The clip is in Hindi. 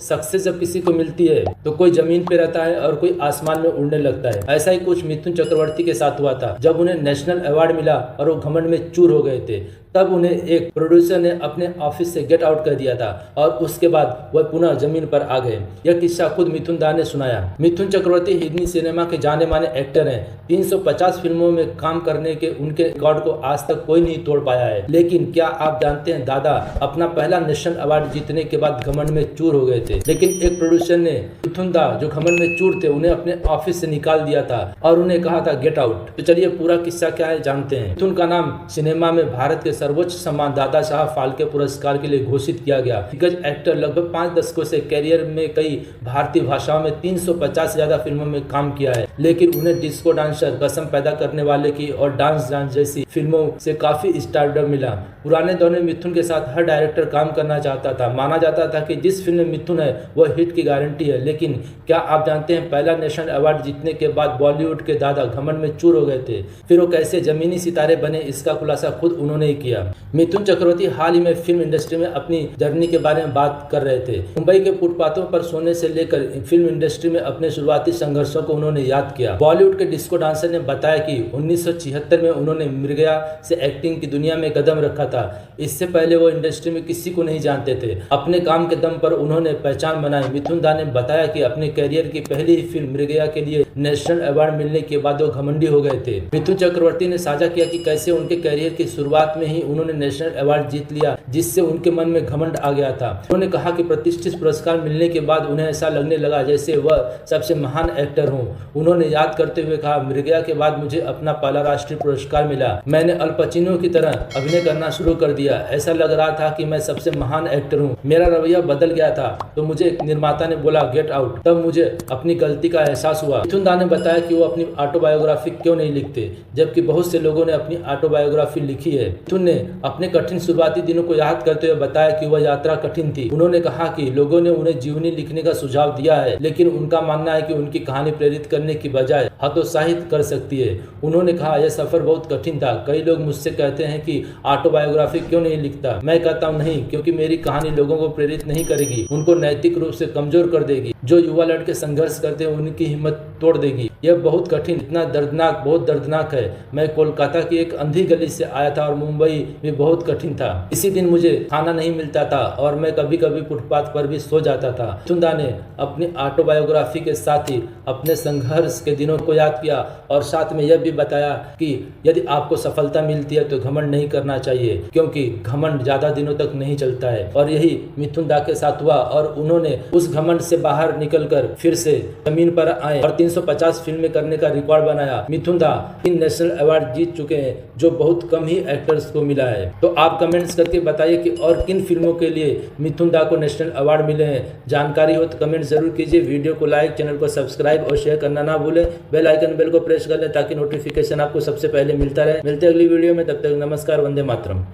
सक्सेस जब किसी को मिलती है तो कोई जमीन पे रहता है और कोई आसमान में उड़ने लगता है। ऐसा ही कुछ मिथुन चक्रवर्ती के साथ हुआ था। जब उन्हें नेशनल अवार्ड मिला और वो घमंड में चूर हो गए थे, तब उन्हें एक प्रोड्यूसर ने अपने ऑफिस से गेट आउट कर दिया था और उसके बाद वह पुनः जमीन पर आ गए। यह किस्सा खुद मिथुन दा ने सुनाया। मिथुन चक्रवर्ती हिंदी सिनेमा के जाने माने एक्टर हैं। 350 फिल्मों में काम करने के उनके रिकॉर्ड को आज तक कोई नहीं तोड़ पाया है। लेकिन क्या आप जानते हैं, दादा अपना पहला नेशनल अवार्ड जीतने के बाद घमंड में चूर हो गए थे। लेकिन एक प्रोड्यूसर ने मिथुन दा, जो घमंड में चूर थे, उन्हें अपने ऑफिस से निकाल दिया था और उन्हें कहा था गेट आउट। तो चलिए पूरा किस्सा क्या है जानते हैं। मिथुन का नाम सिनेमा में भारत के सर्वोच्च सम्मान दादा साहब फाल्के पुरस्कार के लिए घोषित किया गया। दिग्गज एक्टर लगभग 5 दशकों से कैरियर में कई भारतीय भाषाओं में 350 से ज्यादा फिल्मों में काम किया है। लेकिन उन्हें डिस्को डांसर, कसम पैदा करने वाले की और डांस जैसी फिल्मों से काफी स्टारडम मिला। पुराने दौर में मिथुन के साथ हर डायरेक्टर काम करना चाहता था। माना जाता था कि जिस फिल्म में मिथुन है वह हिट की गारंटी है। लेकिन क्या आप जानते हैं, पहला नेशनल अवार्ड जीतने के बाद बॉलीवुड के दादा घमंड में चूर हो गए थे। फिर वो कैसे जमीनी सितारे बने, इसका खुलासा खुद उन्होंने ही किया। मिथुन चक्रवर्ती हाल ही में फिल्म इंडस्ट्री में अपनी जर्नी के बारे में बात कर रहे थे। मुंबई के फुटपाथों पर सोने से लेकर फिल्म इंडस्ट्री में अपने शुरुआती संघर्षों को उन्होंने याद किया। बॉलीवुड के डिस्को डांसर ने बताया कि 1976 में उन्होंने मृगया से एक्टिंग की दुनिया में कदम रखा था। इससे पहले वो इंडस्ट्री में किसी को नहीं जानते थे। अपने काम के दम पर उन्होंने पहचान बनाई। मिथुन दा ने बताया कि अपने करियर की पहली ही फिल्म मृगया के लिए नेशनल अवार्ड मिलने के बाद वो घमंडी हो गए थे। मिथुन चक्रवर्ती ने साझा किया कि कैसे उनके करियर की शुरुआत में ही उन्होंने नेशनल अवार्ड जीत लिया, जिससे उनके मन में घमंड आ गया था। उन्होंने कहा कि प्रतिष्ठित पुरस्कार मिलने के बाद उन्हें ऐसा लगने लगा जैसे वह सबसे महान एक्टर हों। उन्होंने याद करते हुए कहा, मृगया के बाद मुझे अपना पहला राष्ट्रीय पुरस्कार मिला। मैंने अल पचिनो की तरह अभिनय करना शुरू कर दिया। ऐसा लग रहा था कि मैं सबसे महान एक्टर हूँ। मेरा रवैया बदल गया था। तो मुझे एक निर्माता ने बोला गेट आउट। तब मुझे अपनी गलती का एहसास हुआ। मिथुन दा ने बताया कि वो अपनी ऑटोबायोग्राफी क्यों नहीं लिखते, जबकि बहुत से लोगों ने अपनी ऑटोबायोग्राफी लिखी है। मिथुन ने अपने कठिन शुरुआती दिनों को याद करते हुए बताया कि वह यात्रा कठिन थी। उन्होंने कहा कि लोगों ने उन्हें जीवनी लिखने का सुझाव दिया है, लेकिन उनका मानना है कि उनकी कहानी प्रेरित करने की बजाय हतोत्साहित कर सकती है। उन्होंने कहा, यह सफर बहुत कठिन था। कई लोग मुझसे कहते हैं कि ऑटोबायोग्राफी क्यों नहीं लिखता। मैं कहता हूँ नहीं, क्योंकि मेरी कहानी लोगों को प्रेरित नहीं करेगी, उनको नैतिक रूप से कमजोर कर देगी। जो युवा लड़के संघर्ष करते हैं उनकी हिम्मत तोड़ देगी। यह बहुत कठिन, इतना दर्दनाक, बहुत दर्दनाक है। मैं कोलकाता की एक अंधी गली से आया था और मुंबई भी बहुत कठिन था। इसी दिन मुझे खाना नहीं मिलता था और मैं कभी कभी फुटपाथ पर भी सो जाता था। मिथुन दा ने अपनी ऑटोबायोग्राफी के साथ ही अपने संघर्ष के दिनों को याद किया और साथ में यह भी बताया कि यदि आपको सफलता मिलती है तो घमंड नहीं करना चाहिए, क्योंकि घमंड ज्यादा दिनों तक नहीं चलता है। और यही मिथुन दा के साथ हुआ और उन्होंने उस घमंड से बाहर निकलकर फिर से जमीन पर आए और 350 फिल्में करने का रिकॉर्ड बनाया। मिथुन दा 3 नेशनल अवार्ड जीत चुके हैं, जो बहुत कम ही एक्टर्स को मिला है। तो आप कमेंट्स करके बताइए कि और किन फिल्मों के लिए मिथुन दा को नेशनल अवार्ड मिले हैं। जानकारी हो तो कमेंट जरूर कीजिए। वीडियो को लाइक, चैनल को सब्सक्राइब और शेयर करना ना भूलें। बेल आइकन बेल को प्रेस कर लें ताकि नोटिफिकेशन आपको सबसे पहले मिलता रहे। मिलते हैं अगली वीडियो में, तब तक नमस्कार, वंदे मातरम।